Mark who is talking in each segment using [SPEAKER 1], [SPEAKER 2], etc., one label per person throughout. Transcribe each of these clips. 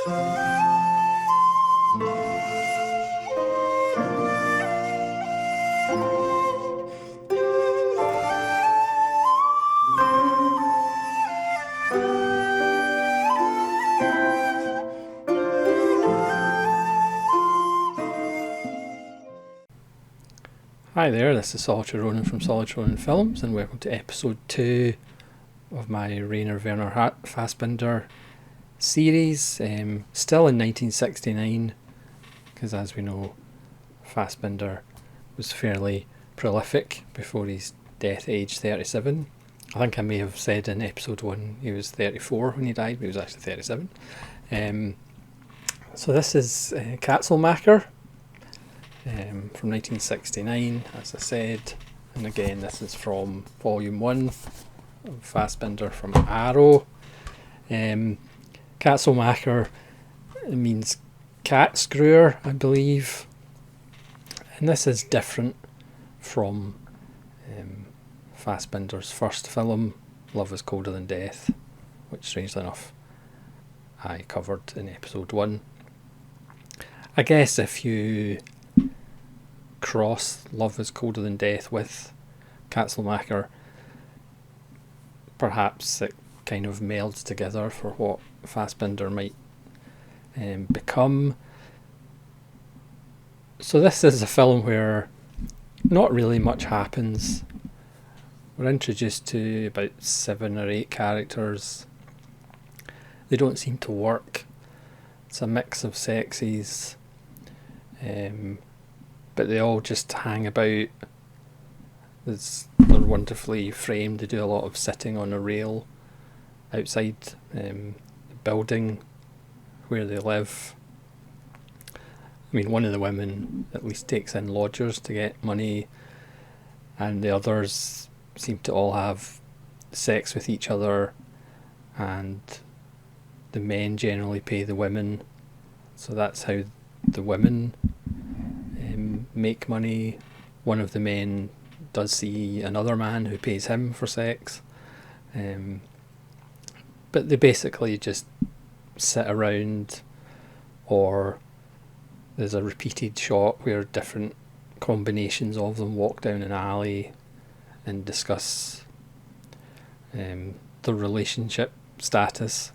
[SPEAKER 1] Hi there, this is Solitary Ronin from Solitary Ronin Films, and welcome to episode 2 of my Rainer Werner Fassbinder series, still in 1969, because as we know, Fassbinder was fairly prolific before his death aged 37. I think I may have said in episode 1 he was 34 when he died, but he was actually 37. So this is Katzenmacher. From 1969, as I said, and again this is from volume 1 of Fassbinder from Arrow. Katzenmacher means cat screwer, I believe, and this is different from Fassbinder's first film, Love is Colder Than Death, which strangely enough I covered in episode 1. I guess if you cross Love is Colder Than Death with Katzenmacher, perhaps it kind of melds together for what Fassbinder might become. So this is a film where not really much happens. We're introduced to about 7 or 8 characters. They don't seem to work. It's a mix of sexes. But they all just hang about. They're wonderfully framed. They do a lot of sitting on a rail outside the building where they live. I mean, one of the women at least takes in lodgers to get money, and the others seem to all have sex with each other, and the men generally pay the women, so that's how the women make money. One of the men does see another man who pays him for sex, but they basically just sit around, or there's a repeated shot where different combinations of them walk down an alley and discuss their relationship status,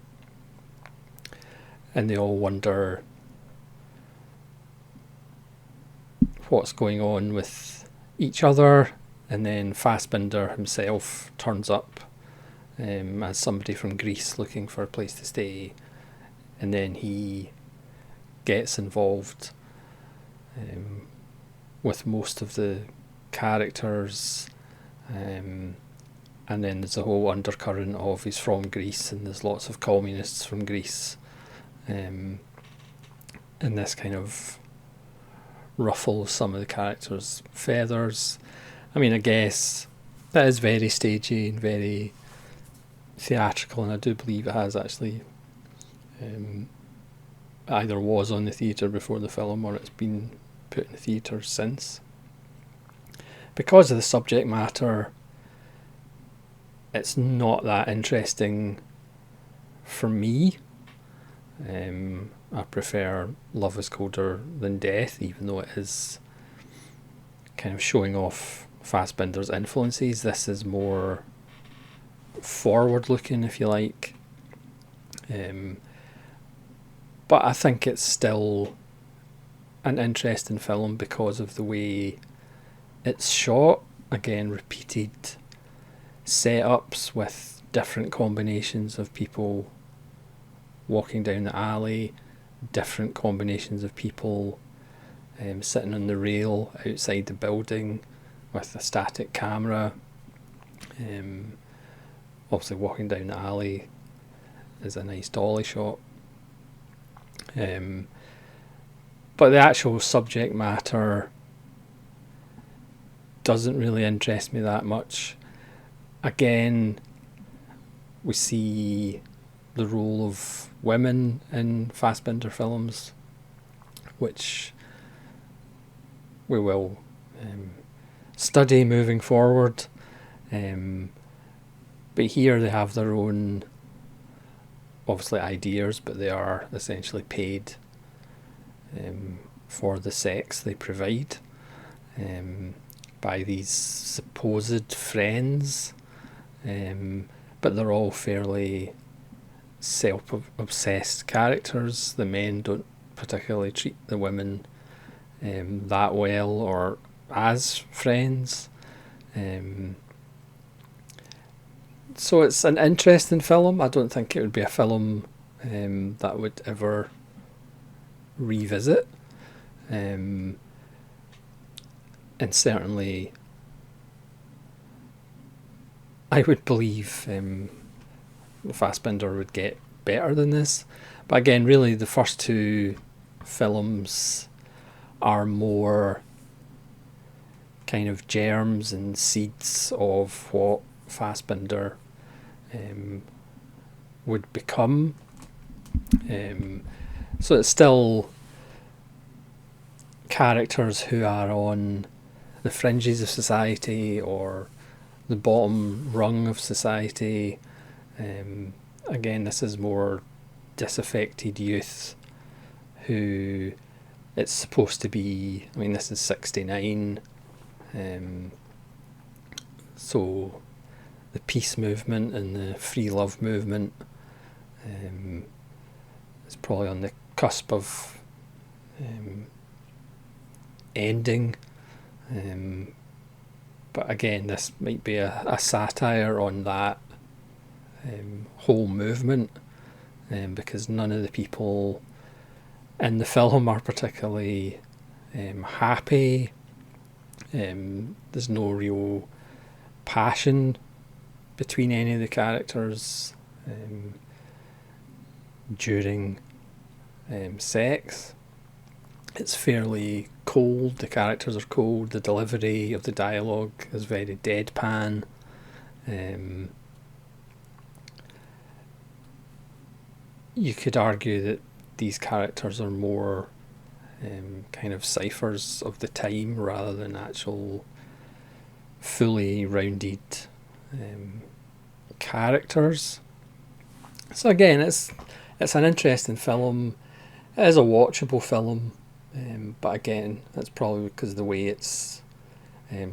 [SPEAKER 1] and they all wonder what's going on with each other. And then Fassbinder himself turns up as somebody from Greece looking for a place to stay, and then he gets involved with most of the characters, and then there's a whole undercurrent of he's from Greece and there's lots of communists from Greece, and this kind of ruffles some of the characters' feathers. I mean, I guess that is very stagey and very theatrical, and I do believe it has actually either was on the theatre before the film or it's been put in the theatres since. Because of the subject matter, it's not that interesting for me. I prefer Love is Colder Than Death, even though it is kind of showing off Fassbinder's influences. This is more forward looking, if you like. But I think it's still an interesting film because of the way it's shot. Again, repeated setups with different combinations of people walking down the alley, different combinations of people sitting on the rail outside the building with a static camera. Obviously walking down the alley is a nice dolly shot. But the actual subject matter doesn't really interest me that much. Again, we see the role of women in Fassbinder films, which we will study moving forward. But here they have their own obviously ideas, but they are essentially paid for the sex they provide by these supposed friends, but they're all fairly self-obsessed characters. The men don't particularly treat the women that well or as friends. So it's an interesting film. I don't think it would be a film that I would ever revisit. And certainly I would believe Fassbinder would get better than this. But again, really the first two films are more kind of germs and seeds of what Fassbinder would become. So it's still characters who are on the fringes of society or the bottom rung of society. Again, this is more disaffected youth who it's supposed to be. I mean, this is 1969. So the peace movement and the free love movement is probably on the cusp of ending. But again, this might be a satire on that whole movement, because none of the people in the film are particularly happy. There's no real passion between any of the characters during sex. It's fairly cold. The characters are cold. The delivery of the dialogue is very deadpan. You could argue that these characters are more kind of ciphers of the time rather than actual fully rounded characters. So again, it's an interesting film. It is a watchable film, but again, that's probably because of the way it's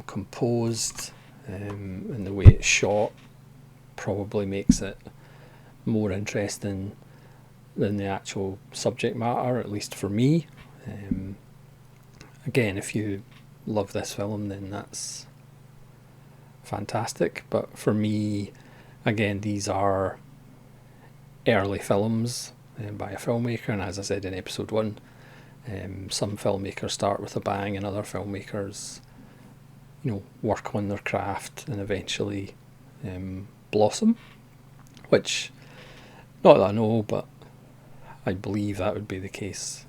[SPEAKER 1] composed and the way it's shot probably makes it more interesting than the actual subject matter, at least for me. Again, if you love this film, then that's fantastic. But for me, again, these are early films by a filmmaker, and as I said in episode 1, some filmmakers start with a bang and other filmmakers work on their craft and eventually blossom, which, not that I know, but I believe that would be the case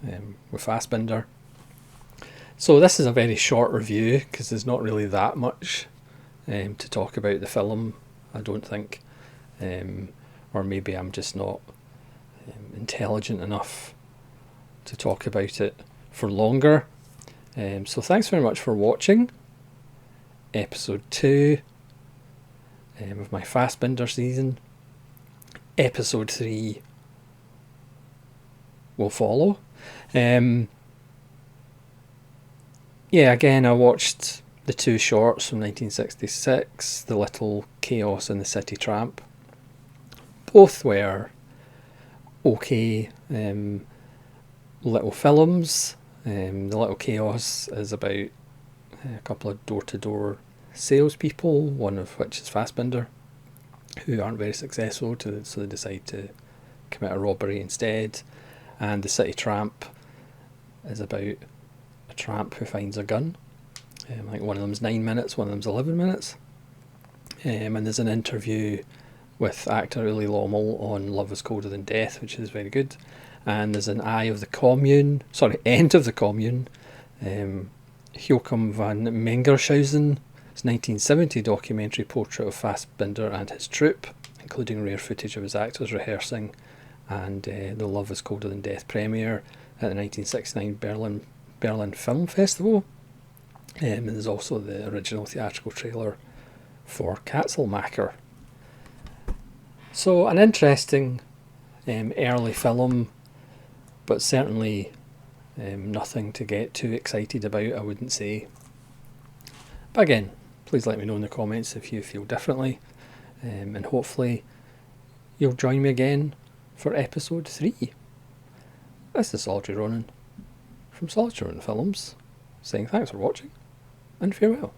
[SPEAKER 1] with Fassbinder. So this is a very short review because there's not really that much to talk about the film, I don't think, or maybe I'm just not intelligent enough to talk about it for longer. So thanks very much for watching episode 2 of my Fassbinder season. Episode 3 will follow. Again, I watched the two shorts from 1966, The Little Chaos and The City Tramp. Both were okay little films. The Little Chaos is about a couple of door-to-door salespeople, one of which is Fassbinder, who aren't very successful, so they decide to commit a robbery instead. And The City Tramp is about a tramp who finds a gun. Like one of them's 9 minutes, one of them's 11 minutes. And there's an interview with actor Uli Lommel on Love is Colder Than Death, which is very good. And there's an End of the Commune, Joachim van Mengershausen, his 1970 documentary portrait of Fassbinder and his troupe, including rare footage of his actors rehearsing, and the Love is Colder Than Death premiere at the 1969 Berlin Film Festival. And there's also the original theatrical trailer for Katzenmacher. So an interesting early film, but certainly nothing to get too excited about, I wouldn't say. But again, please let me know in the comments if you feel differently, and hopefully you'll join me again for episode 3. This is Solitary Ronan from Solitary Ronan Films, saying thanks for watching and farewell.